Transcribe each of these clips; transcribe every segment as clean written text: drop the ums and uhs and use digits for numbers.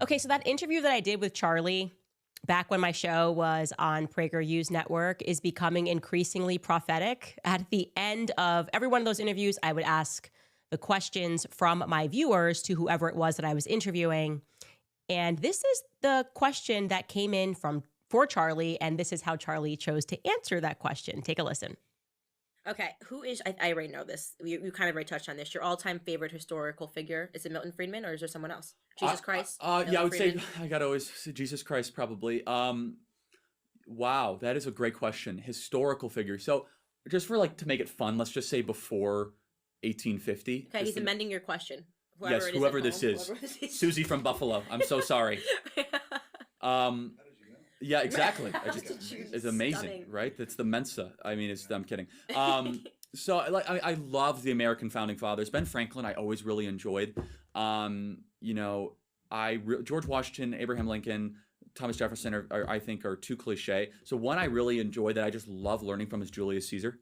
Okay, so that interview that I did with Charlie back when my show was on PragerU's network is becoming increasingly prophetic. At the end of every one of those interviews, I would ask the questions from my viewers to whoever it was that I was interviewing. And this is the question that came in for Charlie, and this is how Charlie chose to answer that question. Take a listen. Okay, who is, I already know this. You kind of already touched on this. Your all-time favorite historical figure, is it Milton Friedman or is there someone else? Jesus Christ? Yeah, I would Friedman? say I gotta always say Jesus Christ probably. Wow, that is a great question. Historical figure. So just for to make it fun, let's just say before 1850. Okay, he's amending your question. Yes, whoever this is. Susie from Buffalo. I'm so sorry. Yeah, exactly. It's amazing, Stunning. right? That's the Mensa. I mean, I'm kidding. So I love the American founding fathers. Ben Franklin, I always really enjoyed. George Washington, Abraham Lincoln, Thomas Jefferson I think are too cliche. So one I really enjoy that I just love learning from is Julius Caesar.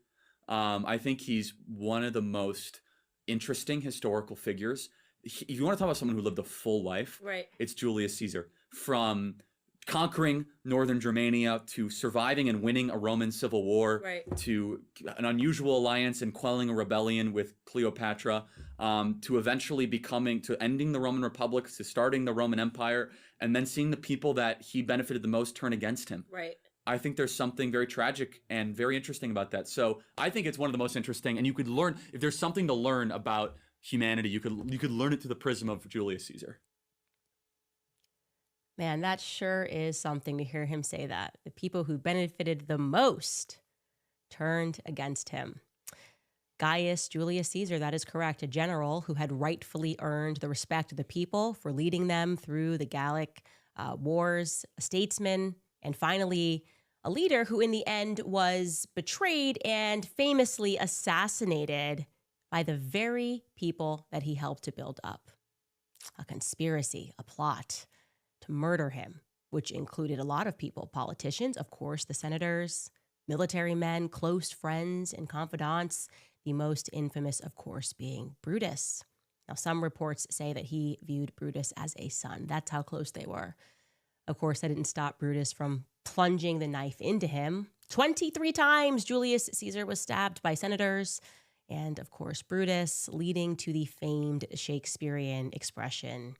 I think he's one of the most interesting historical figures. If you want to talk about someone who lived a full life, right? It's Julius Caesar. From conquering northern Germania to surviving and winning a Roman civil war, right, to an unusual alliance and quelling a rebellion with Cleopatra, to eventually to ending the Roman Republic, to starting the Roman Empire, and then seeing the people that he benefited the most turn against him. Right. I think there's something very tragic and very interesting about that. So I think it's one of the most interesting, and you could learn, if there's something to learn about humanity, you could learn it through the prism of Julius Caesar. Man, that sure is something to hear him say that. The people who benefited the most turned against him. Gaius Julius Caesar, that is correct, a general who had rightfully earned the respect of the people for leading them through the Gallic wars, a statesman, and finally a leader who in the end was betrayed and famously assassinated by the very people that he helped to build up. A conspiracy, a plot to murder him, which included a lot of people, politicians, of course, the senators, military men, close friends and confidants, the most infamous, of course, being Brutus. Now, some reports say that he viewed Brutus as a son. That's how close they were. Of course, that didn't stop Brutus from plunging the knife into him. 23 times Julius Caesar was stabbed by senators, and of course, Brutus, leading to the famed Shakespearean expression,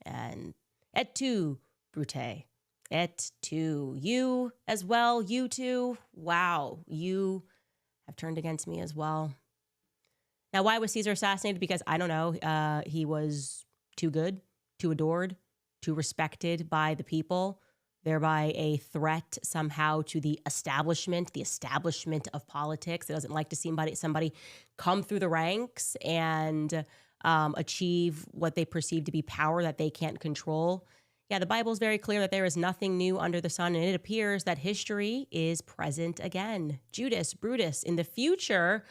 and et tu, Brute, et tu. You as well, you too. Wow, you have turned against me as well. Now, why was Caesar assassinated? Because, I don't know, he was too good, too adored, too respected by the people, thereby a threat somehow to the establishment of politics. It doesn't like to see somebody come through the ranks and achieve what they perceive to be power that they can't control. Yeah, the Bible is very clear that there is nothing new under the sun, and it appears that history is present again. Judas, Brutus, in the future,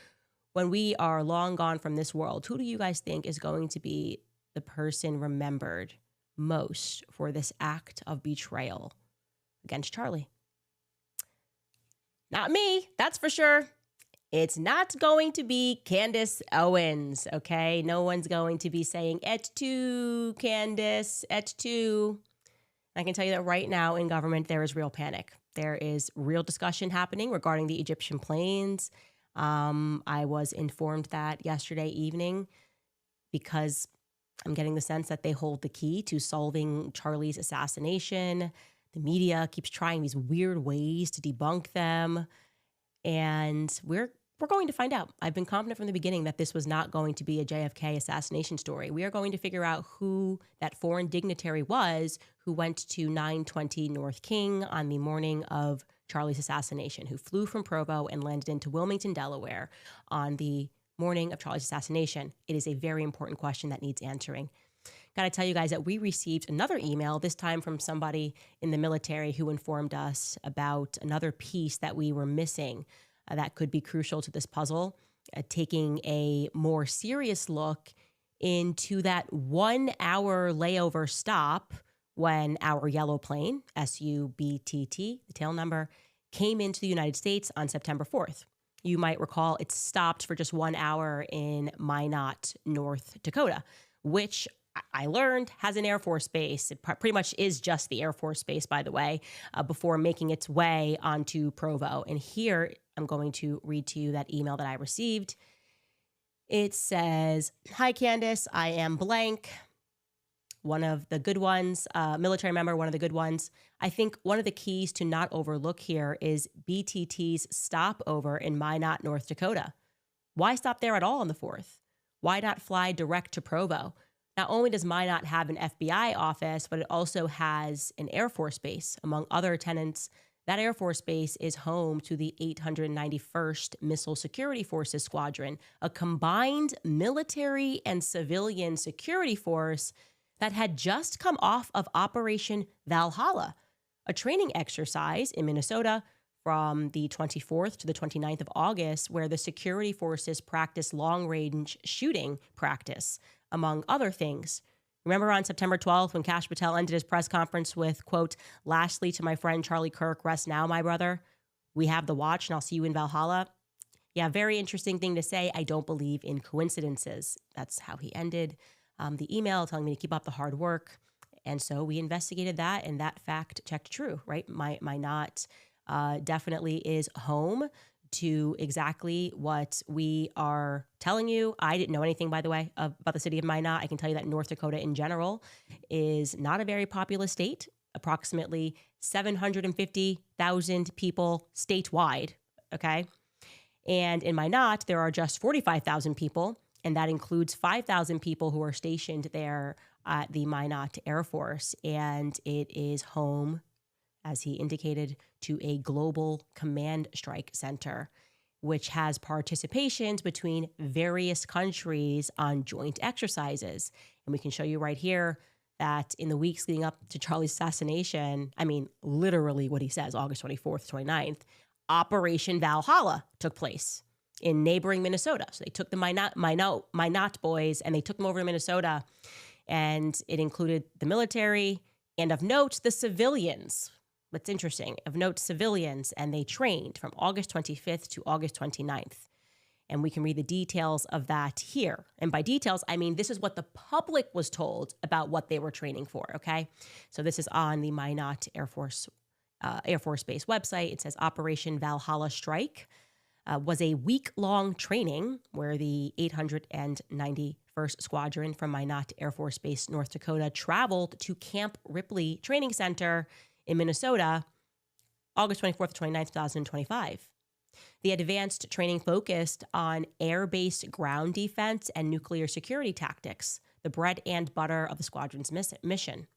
when we are long gone from this world, who do you guys think is going to be the person remembered most for this act of betrayal against Charlie? Not me, that's for sure. It's not going to be Candace Owens, okay? No one's going to be saying, et tu, Candace, et tu. I can tell you that right now in government, there is real panic. There is real discussion happening regarding the Egyptian planes. I was informed that yesterday evening because I'm getting the sense that they hold the key to solving Charlie's assassination. The media keeps trying these weird ways to debunk them. And we're going to find out. I've been confident from the beginning that this was not going to be a JFK assassination story. We are going to figure out who that foreign dignitary was who went to 920 North King on the morning of Charlie's assassination, who flew from Provo and landed into Wilmington, Delaware on the morning of Charlie's assassination. It is a very important question that needs answering. Got to tell you guys that we received another email, this time from somebody in the military who informed us about another piece that we were missing that could be crucial to this puzzle, taking a more serious look into that 1 hour layover stop when our yellow plane, SUBTT, the tail number, came into the United States on September 4th. You might recall it stopped for just 1 hour in Minot, North Dakota, which I learned has an Air Force base. It pretty much is just the Air Force base, by the way, before making its way onto Provo. And here I'm going to read to you that email that I received. It says, "Hi, Candace, I am blank. One of the good ones, military member, one of the good ones. I think one of the keys to not overlook here is BTT's stopover in Minot, North Dakota. Why stop there at all on the 4th? Why not fly direct to Provo? Not only does Minot have an FBI office, but it also has an Air Force base. Among other tenants, that Air Force base is home to the 891st Missile Security Forces Squadron, a combined military and civilian security force that had just come off of Operation Valhalla, a training exercise in Minnesota from the 24th to the 29th of August, where the security forces practice long-range shooting practice, among other things. Remember on September 12th when Kash Patel ended his press conference with, quote, "Lastly, to my friend Charlie Kirk, rest now, my brother. We have the watch and I'll see you in Valhalla." Yeah, very interesting thing to say. I don't believe in coincidences. That's how he ended the email, telling me to keep up the hard work. And so we investigated that, and that fact checked true, right? Minot definitely is home to exactly what we are telling you. I didn't know anything, by the way, about the city of Minot. I can tell you that North Dakota in general is not a very populous state, approximately 750,000 people statewide, okay? And in Minot, there are just 45,000 people, and that includes 5,000 people who are stationed there at the Minot Air Force. And it is home, as he indicated, to a global command strike center, which has participations between various countries on joint exercises. And we can show you right here that in the weeks leading up to Charlie's assassination, I mean, literally what he says, August 24th, 29th, Operation Valhalla took place in neighboring Minnesota. So they took the Minot boys and they took them over to Minnesota, and it included the military and, of note, the civilians. What's interesting, of note, civilians, and they trained from August 25th to August 29th. And we can read the details of that here. And by details, I mean this is what the public was told about what they were training for, okay? So this is on the Minot Air Force Base website. It says Operation Valhalla Strike was a week-long training where the 891st Squadron from Minot Air Force Base, North Dakota, traveled to Camp Ripley Training Center in Minnesota, August 24th, 29th, 2025. The advanced training focused on air-based ground defense and nuclear security tactics, the bread and butter of the squadron's mission.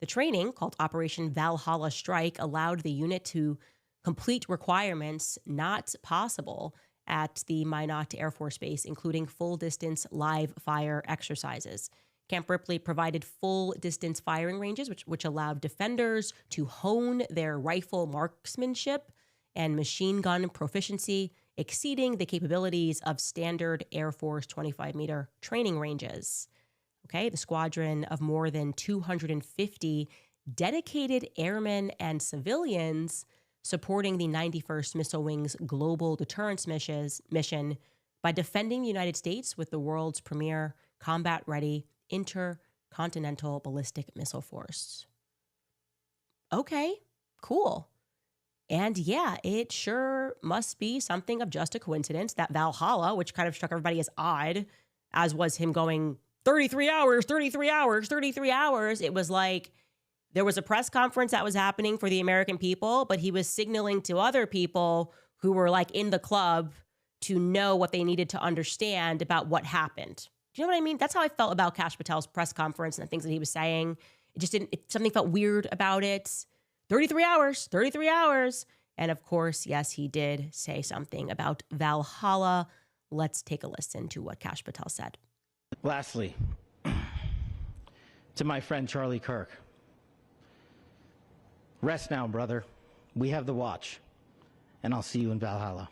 The training, called Operation Valhalla Strike, allowed the unit to complete requirements not possible at the Minot Air Force Base, including full-distance live fire exercises. Camp Ripley provided full-distance firing ranges, which allowed defenders to hone their rifle marksmanship and machine gun proficiency, exceeding the capabilities of standard Air Force 25-meter training ranges. Okay, the squadron of more than 250 dedicated airmen and civilians supporting the 91st Missile Wing's global deterrence mission by defending the United States with the world's premier combat-ready intercontinental ballistic missile force. Okay, cool. And yeah, it sure must be something of just a coincidence that Valhalla, which kind of struck everybody as odd, as was him going 33 hours, 33 hours, 33 hours. It was like there was a press conference that was happening for the American people, but he was signaling to other people who were like in the club to know what they needed to understand about what happened. Do you know what I mean? That's how I felt about Kash Patel's press conference and the things that he was saying. It just didn't, something felt weird about it. 33 hours, 33 hours. And of course, yes, he did say something about Valhalla. Let's take a listen to what Kash Patel said. Lastly, to my friend Charlie Kirk, rest now, brother. We have the watch, and I'll see you in Valhalla.